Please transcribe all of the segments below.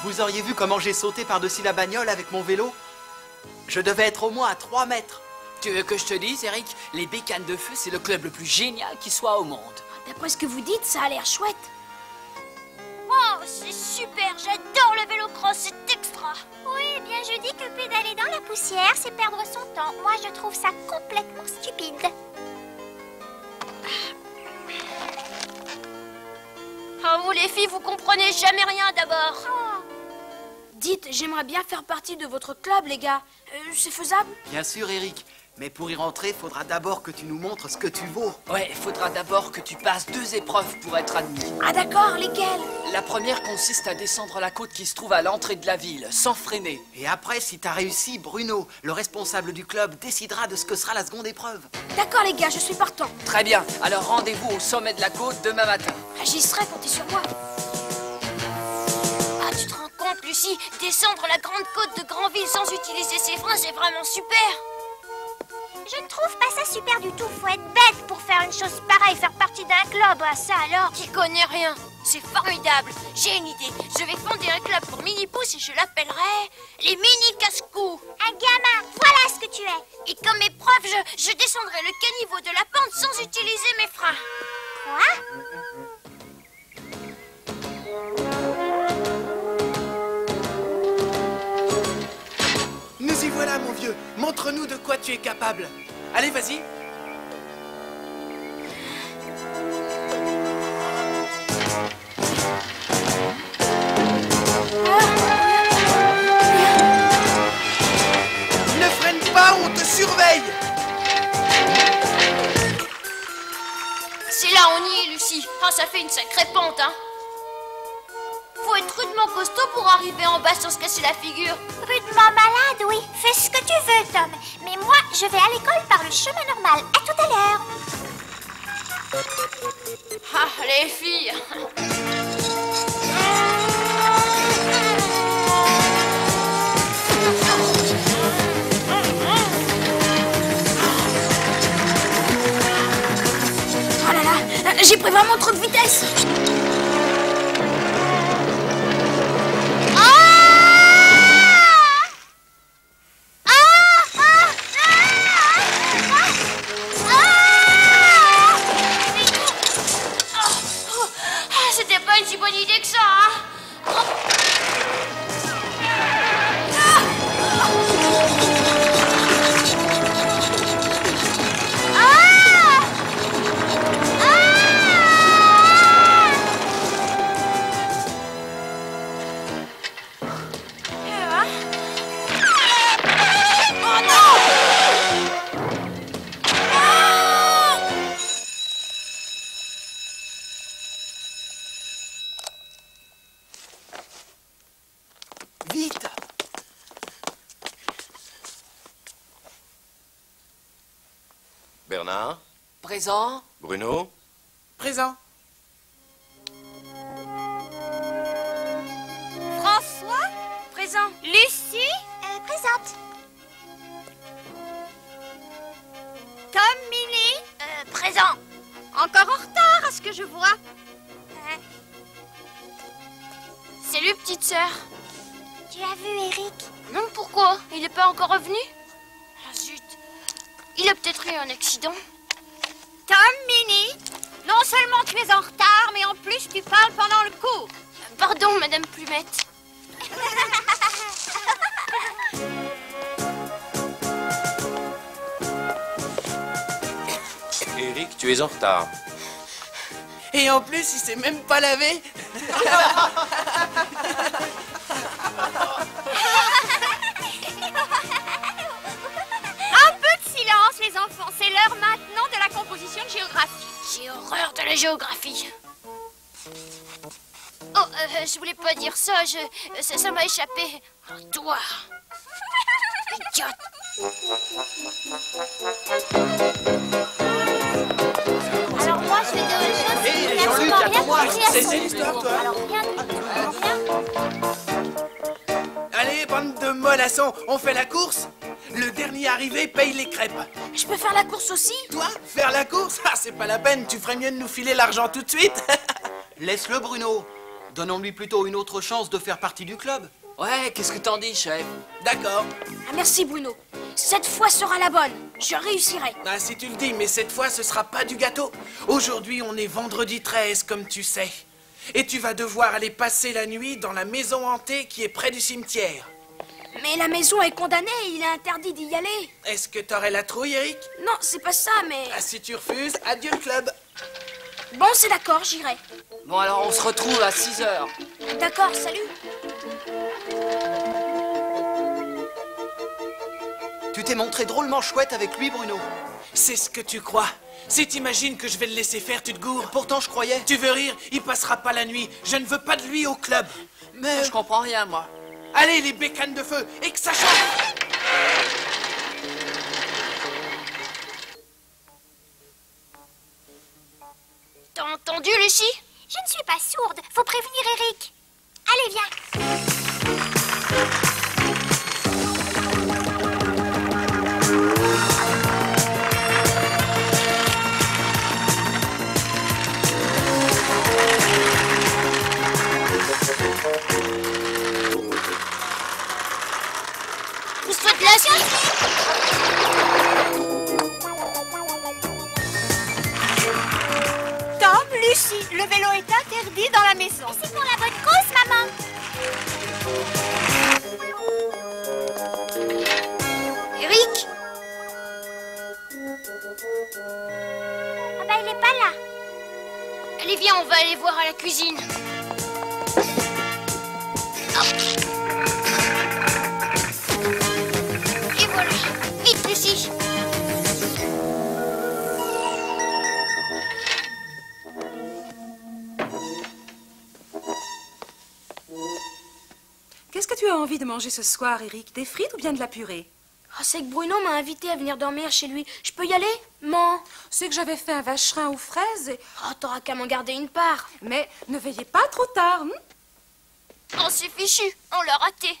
Vous auriez vu comment j'ai sauté par-dessus la bagnole avec mon vélo? Je devais être au moins à 3 mètres. Tu veux que je te dise, Eric, les bécanes de feu, c'est le club le plus génial qui soit au monde. D'après ce que vous dites, ça a l'air chouette. Oh, c'est super, j'adore le vélo-cross, c'est extra. Oui, eh bien je dis que pédaler dans la poussière, c'est perdre son temps. Moi, je trouve ça complètement stupide. Oh, vous les filles, vous comprenez jamais rien d'abord. Dites, j'aimerais bien faire partie de votre club, les gars. C'est faisable? Bien sûr, Eric. Mais pour y rentrer, faudra d'abord que tu nous montres ce que tu vaux. Ouais, il faudra d'abord que tu passes 2 épreuves pour être admis. Ah d'accord, lesquelles? La première consiste à descendre la côte qui se trouve à l'entrée de la ville, sans freiner. Et après, si t'as réussi, Bruno, le responsable du club, décidera de ce que sera la seconde épreuve. D'accord, les gars, je suis partant. Très bien, alors rendez-vous au sommet de la côte demain matin. J'y serai, comptez sur moi. Ah, tu te rends compte, Lucie, descendre la grande côte de Granville sans utiliser ses freins, c'est vraiment super. Je ne trouve pas ça super du tout. Faut être bête pour faire une chose pareille, faire partie d'un club. Ah, ça alors, qui connaît rien. C'est formidable. J'ai une idée. Je vais fonder un club pour mini-pouces et je l'appellerai les mini-casse-cou. Un gamin, voilà ce que tu es. Et comme épreuve, je descendrai le caniveau de la pente sans utiliser mes freins. Quoi? Nous y voilà, mon vieux. Montre-nous de quoi tu es capable. Allez, vas-y. Ne freine pas, on te surveille. C'est là, on y est, Lucie. Ah, ça fait une sacrée pente, hein. Faut être rudement costaud pour arriver en bas sans se casser la figure. Rudement malade, oui. Fais ce que tu veux, Tom. Mais moi, je vais à l'école par le chemin normal. À tout à l'heure. Ah, les filles. Oh là là, j'ai pris vraiment trop de vitesse. C'était pas une si bonne idée que ça, hein. Vite! Bernard? Présent? Bruno? Présent. François? Présent. Lucie? Présente. Tom, Milly? Présent. Encore en retard, à ce que je vois. Salut, petite sœur. Tu as vu Eric? Non, pourquoi? Il n'est pas encore revenu? Ah, zut. Il a peut-être eu un accident. Tom, Minnie, non seulement tu es en retard, mais en plus tu parles pendant le cours. Pardon, Madame Plumette. Eric, tu es en retard. Et en plus, il s'est même pas lavé. Un peu de silence, les enfants. C'est l'heure maintenant de la composition de géographie. J'ai horreur de la géographie. Oh, je voulais pas dire ça. Ça m'a échappé. Oh, toi. Idiote. Alors moi, je vais dire une chose. Hé, Il Jean-Luc, n'a absolument attends-moi. rien compris à C'est son l'histoire, cours. toi. Alors rien. Allez, bande de mollassons, on fait la course. Le dernier arrivé paye les crêpes. Je peux faire la course aussi? Toi, faire la course? Ah, c'est pas la peine, tu ferais mieux de nous filer l'argent tout de suite. Laisse-le, Bruno. Donnons-lui plutôt une autre chance de faire partie du club. Ouais, qu'est-ce que t'en dis, chef? D'accord. Ah, merci, Bruno. Cette fois sera la bonne. Je réussirai. Ah, si tu le dis, mais cette fois, ce sera pas du gâteau. Aujourd'hui, on est vendredi 13, comme tu sais. Et tu vas devoir aller passer la nuit dans la maison hantée qui est près du cimetière. Mais la maison est condamnée, il est interdit d'y aller. Est-ce que t'aurais la trouille, Eric? Non, c'est pas ça, mais... Ah, si tu refuses, adieu le club. Bon, c'est d'accord, j'irai. Bon, alors on se retrouve à 6 heures. D'accord, salut. Tu t'es montré drôlement chouette avec lui, Bruno. C'est ce que tu crois. Si t'imagines que je vais le laisser faire, tu te gourres. Pourtant, je croyais... Tu veux rire? Il passera pas la nuit. Je ne veux pas de lui au club. Mais... Je comprends rien, moi. Allez, les bécanes de feu, et que ça chauffe! T'as entendu, Lucie? Je ne suis pas sourde. Faut prévenir Eric. Allez, viens. Vous souhaitez la suite? Tom, Lucie, le vélo est interdit dans la maison. C'est pour la bonne cause, maman. Eric? Ah bah, il est pas là. Allez, viens, on va aller voir à la cuisine. Hop. Et voilà. Vite, Lucie. Qu'est-ce que tu as envie de manger ce soir, Eric? Des frites ou bien de la purée? Ah, c'est que Bruno m'a invité à venir dormir chez lui. Je peux y aller, maman? C'est que j'avais fait un vacherin aux fraises et... Oh, t'auras qu'à m'en garder une part. Mais ne veillez pas trop tard, Oh, c'est fichu. On l'a raté.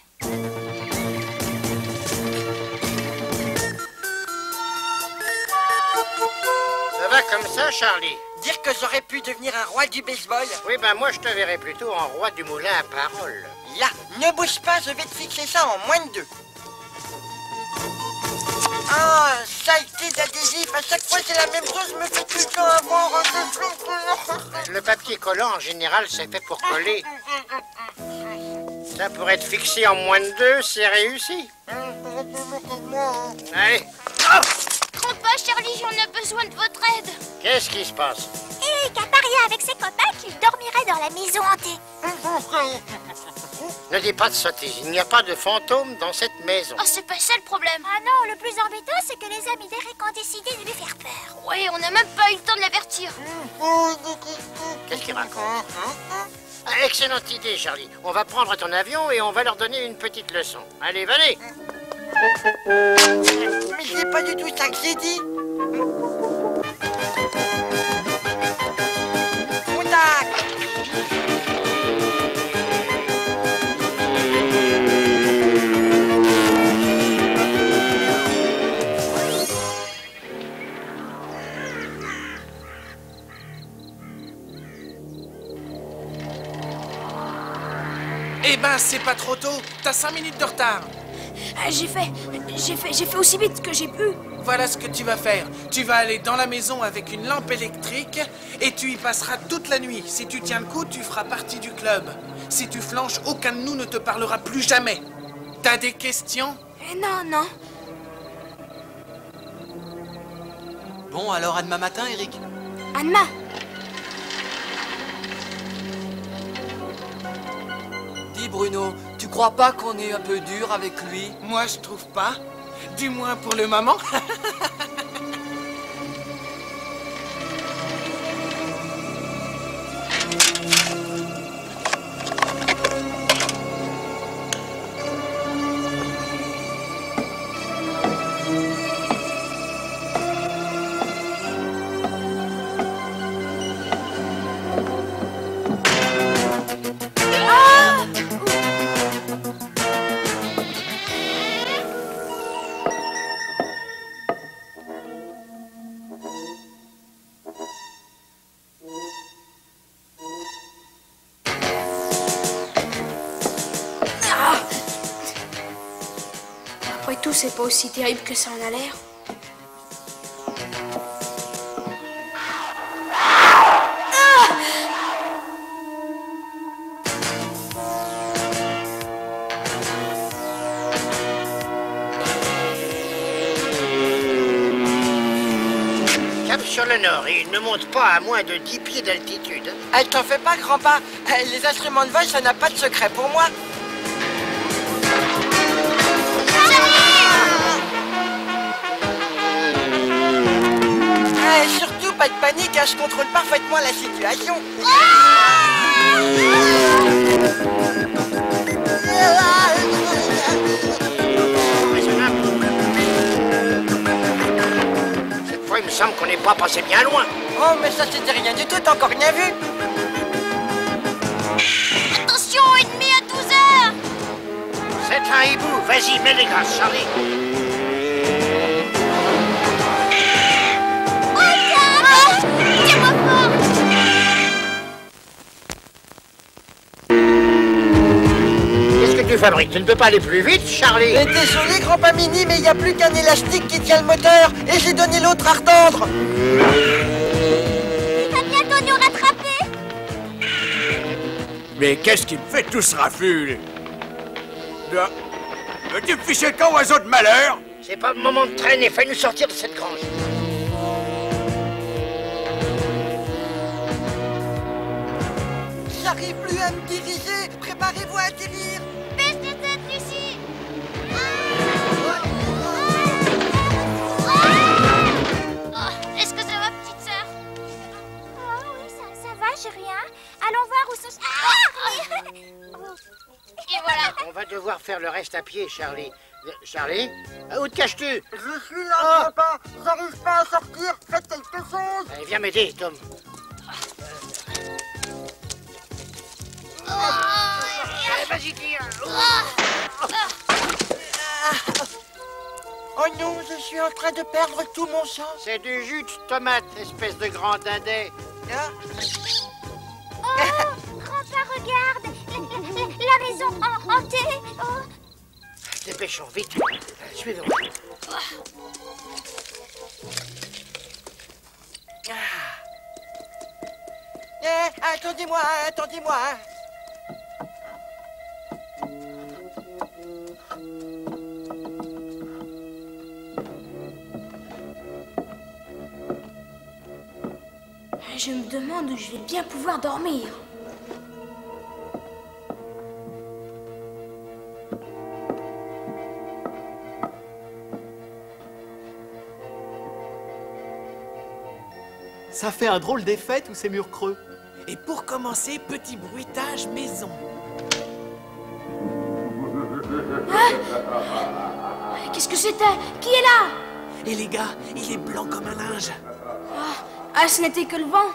Ça va comme ça, Charlie? Dire que j'aurais pu devenir un roi du baseball. Oui, ben moi je te verrais plutôt en roi du moulin à parole. Là, ne bouge pas, je vais te fixer ça en moins de 2. Ah, saleté d'adhésif, à chaque fois c'est la même chose, me fait tout le temps avoir un peu... Le papier collant, en général, c'est fait pour coller. Ça pourrait être fixé en moins de 2, c'est réussi. Allez, Trompe pas, Charlie, on a besoin de votre aide. qu'est-ce qui se passe? Eric a parié avec ses copains qu'il dormirait dans la maison hantée. Ne dis pas de sottises, il n'y a pas de fantôme dans cette maison. Oh, c'est pas ça le problème. Ah non, le plus embêtant, c'est que les amis d'Eric ont décidé de lui faire peur. Ouais, on n'a même pas eu le temps de l'avertir. Qu'est-ce qu'il raconte? Ah, excellente idée, Charlie. On va prendre ton avion et on va leur donner une petite leçon. Allez, venez! Mais c'est pas du tout ça que j'ai dit. Contact. Eh ben, c'est pas trop tôt. T'as 5 minutes de retard. Ah, j'ai fait aussi vite que j'ai pu. Voilà ce que tu vas faire. Tu vas aller dans la maison avec une lampe électrique et tu y passeras toute la nuit. Si tu tiens le coup, tu feras partie du club. Si tu flanches, aucun de nous ne te parlera plus jamais. T'as des questions? Non, non. Bon, alors à demain matin, Eric. À demain. Dis, Bruno, tu crois pas qu'on est un peu dur avec lui? Moi, je trouve pas. Du moins pour le moment. tout, c'est pas aussi terrible que ça en a l'air. Cap sur le nord et il ne monte pas à moins de 10 pieds d'altitude. T'en fais pas, grand-père. Les instruments de vol, ça n'a pas de secret pour moi. Surtout pas de panique, je contrôle parfaitement la situation. Cette fois, il me semble qu'on n'est pas passé bien loin. Oh, mais ça c'était rien du tout, t'as encore rien vu. Attention, ennemi à 12 heures. C'est un hibou. Vas-y, mets les grâces, Charlie. Tiens-moi fort. Qu'est-ce que tu fabriques? Tu ne peux pas aller plus vite, Charlie? Désolé, grand-père Mini, mais il n'y a plus qu'un élastique qui tient le moteur. Et j'ai donné l'autre à retendre. Il va bientôt nous rattraper. Mais qu'est-ce qui me fait tout ce raffut? Tu me fichais quand, oiseau de malheur? C'est pas le moment de traîner. Fais-nous sortir de cette grange. J'arrive plus à me diriger. Préparez-vous à atterrir. Baisse tes têtes, Lucie. Est-ce que ça va, petite sœur? Oh oui, ça va, j'ai rien. Allons voir où sont... Et voilà. On va devoir faire le reste à pied, Charlie. Charlie? Où te caches-tu? Je suis là, papa. J'arrive pas à sortir. Faites quelque chose. Allez, viens m'aider, Tom. Allez, vas-y, tire. Oh non, je suis en train de perdre tout mon sang. C'est du jus de tomate, espèce de grand dindet. Grand-père, regarde. La maison hantée. Oh. Dépêchons, vite. Suivez-moi. Attendez-moi, attendez-moi. Je me demande où je vais bien pouvoir dormir. Ça fait un drôle d'effet, tous ces murs creux. Et pour commencer, petit bruitage maison. Qu'est-ce que c'était? Qui est là? Et les gars, il est blanc comme un linge. Ah, ce n'était que le vent.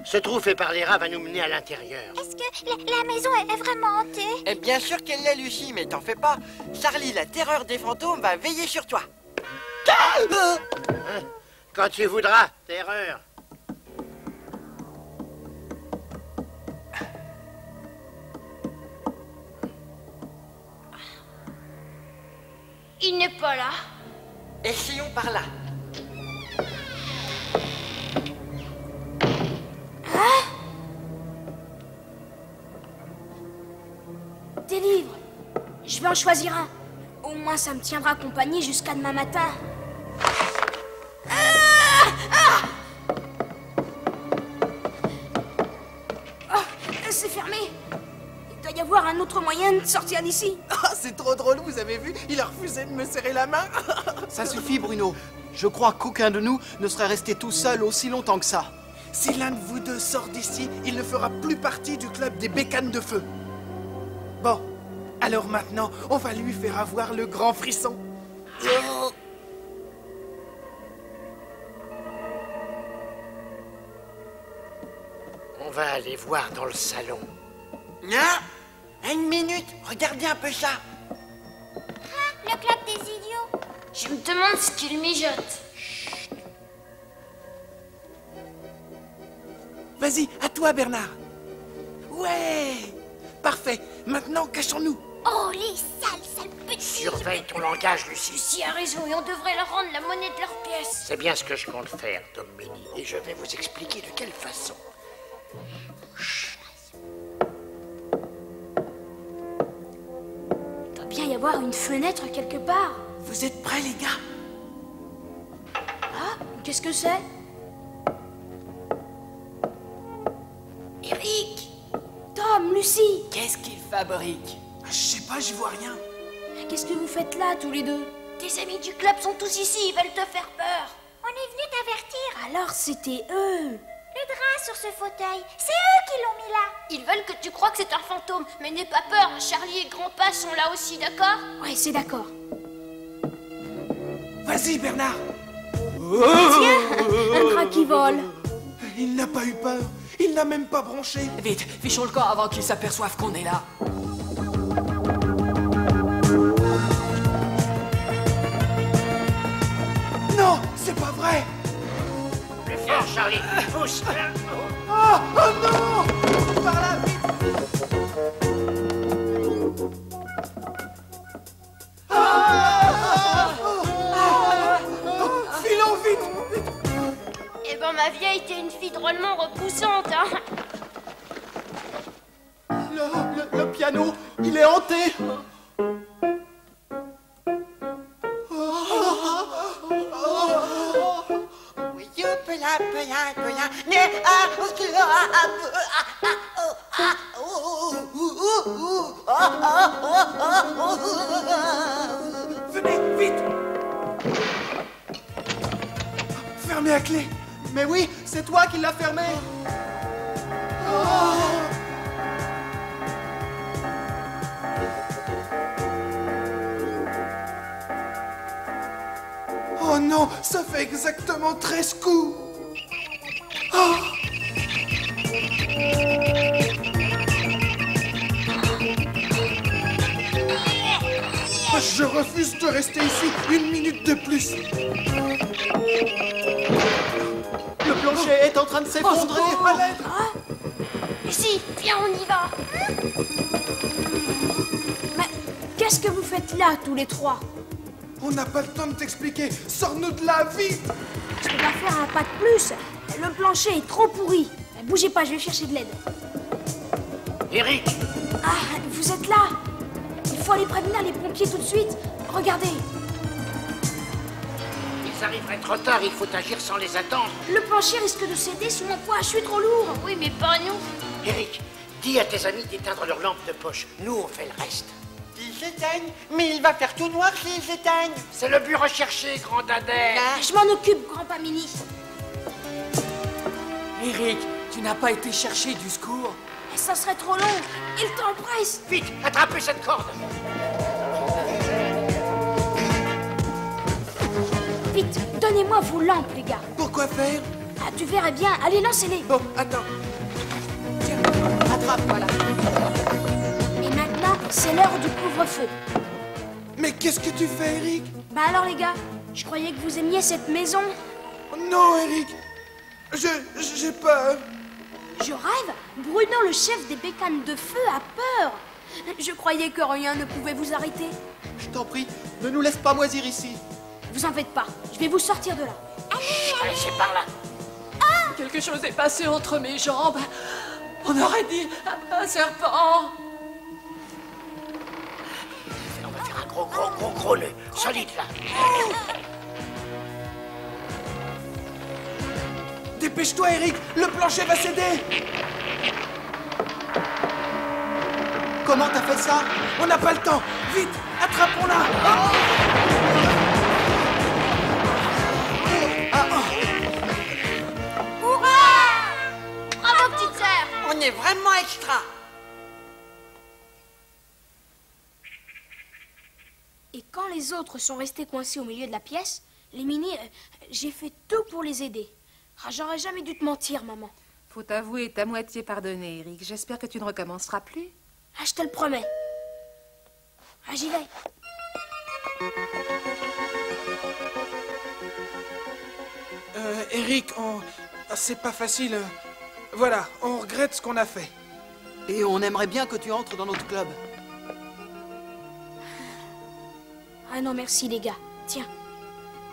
Ce trou fait par les rats va nous mener à l'intérieur. Est-ce que la maison est vraiment hantée? Eh bien sûr qu'elle l'est, Lucie, mais t'en fais pas. Charlie, la terreur des fantômes, va veiller sur toi. Quand tu voudras, terreur. Il n'est pas là. Essayons par là. Des livres. Je vais en choisir un. Au moins, ça me tiendra compagnie jusqu'à demain matin. Oh, c'est fermé. Il doit y avoir un autre moyen de sortir d'ici. Ah, c'est trop drôle, vous avez vu? Il a refusé de me serrer la main. Ça suffit, Bruno. Je crois qu'aucun de nous ne serait resté tout seul aussi longtemps que ça. Si l'un de vous deux sort d'ici, il ne fera plus partie du club des bécanes de feu. Bon, alors maintenant, on va lui faire avoir le grand frisson. On va aller voir dans le salon. Une minute, regardez un peu ça. Le club des idiots. Je me demande ce qu'il mijote. Vas-y, à toi, Bernard. Ouais. Parfait. Maintenant, cachons-nous. Oh, les sales petits. Surveille ton langage, Lucie. Lucie a raison et on devrait leur rendre la monnaie de leur pièce. C'est bien ce que je compte faire, Tom Benny, et je vais vous expliquer de quelle façon. Il doit bien y avoir une fenêtre quelque part. Vous êtes prêts, les gars? Ah, qu'est-ce que c'est? Eric, Tom, Lucie, qu'est-ce qu'il fabrique? Je sais pas, j'y vois rien. qu'est-ce que vous faites là, tous les deux? Tes amis du club sont tous ici, ils veulent te faire peur. On est venu t'avertir. Alors c'était eux. Le drap sur ce fauteuil, c'est eux qui l'ont mis là. Ils veulent que tu crois que c'est un fantôme, mais n'aie pas peur, Charlie et Grandpa sont là aussi, d'accord? Ouais, c'est d'accord. Vas-y, Bernard. Un drap qui vole. Il n'a pas eu peur. Il n'a même pas bronché. Vite, fichons le camp avant qu'ils s'aperçoivent qu'on est là. Non, c'est pas vrai. Plus fort, Charlie. Pousse. Oh non. Par là, vite. Filons vite. Eh ben, ma vieille, t'es une fille drôlement repoussante, hein. Le piano, il est hanté. Venez, vite. Fermez à clé. Mais oui, c'est toi qui l'as fermé. Oh non, ça fait exactement 13 coups. Oh. Je refuse de rester ici une minute de plus. Le plancher est en train de s'effondrer. À l'aide. Lucie, viens, on y va. Mais qu'est-ce que vous faites là, tous les trois? On n'a pas le temps de t'expliquer. Sors-nous de là, vite. Je peux pas faire un pas de plus. Le plancher est trop pourri. Bougez pas, je vais chercher de l'aide. Eric. Ah, vous êtes là? Il faut aller prévenir les pompiers tout de suite. Regardez, Ils arriveraient trop tard, il faut agir sans les attendre. le plancher risque de céder sous mon poids. Je suis trop lourd. Oui, mais pas nous. Eric, dis à tes amis d'éteindre leur lampe de poche. Nous, on fait le reste. Ils s'éteignent, mais il va faire tout noir s'ils s'éteignent. C'est le but recherché, grand Adèle. Je m'en occupe, grand-pas Mini. Eric, tu n'as pas été chercher du secours? Ça serait trop long. Et le temps presse. Vite, attrapez cette corde. Vite, donnez-moi vos lampes, les gars. Pourquoi faire? Ah, tu verrais bien. Allez, lancez-les. Bon, attends. Attrape, voilà. Et maintenant, c'est l'heure du couvre-feu. Mais qu'est-ce que tu fais, Eric? Bah alors, les gars, je croyais que vous aimiez cette maison. Non, Eric. J'ai peur. Je rêve. Bruno, le chef des bécanes de feu, a peur. Je croyais que rien ne pouvait vous arrêter. Je t'en prie, ne nous laisse pas moisir ici. Vous en faites pas. Je vais vous sortir de là. Allez, c'est par là. Quelque chose est passé entre mes jambes. On aurait dit un serpent. On va faire un gros nœud. Solide, là. Dépêche-toi, Eric. Le plancher va céder. Comment t'as fait ça? On n'a pas le temps. Vite, attrapons-la. Bravo, petite sœur. On est vraiment extra. Et quand les autres sont restés coincés au milieu de la pièce, les Mini, j'ai fait tout pour les aider. Ah, j'aurais jamais dû te mentir, maman. Faut avouer, ta moitié pardonnée, Eric. J'espère que tu ne recommenceras plus. Ah, je te le promets. Ah, j'y vais. Eric, c'est pas facile. Voilà, on regrette ce qu'on a fait. Et on aimerait bien que tu entres dans notre club. Ah non, merci les gars. Tiens,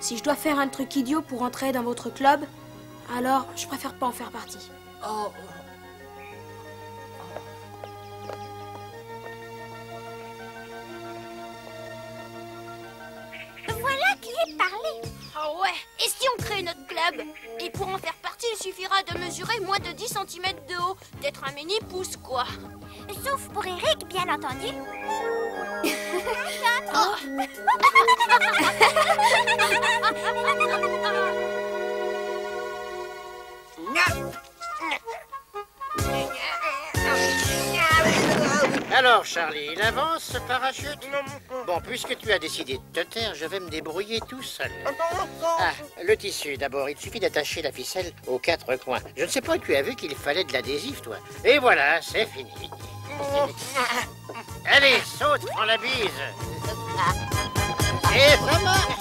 si je dois faire un truc idiot pour entrer dans votre club, alors je préfère pas en faire partie. Oh. Voilà qui est parlé. Ah ouais. Et si on crée notre club? Et pour en faire partie, il suffira de mesurer moins de 10 cm de haut. D'être un mini-pouce, quoi. Sauf pour Eric, bien entendu. Oh. Alors, Charlie, il avance ce parachute? Bon, puisque tu as décidé de te taire, je vais me débrouiller tout seul. Ah, le tissu, d'abord. Il suffit d'attacher la ficelle aux 4 coins. Je ne sais pas, tu as vu qu'il fallait de l'adhésif, toi. Et voilà, c'est fini. Allez, saute, prends la bise. Et ça marche.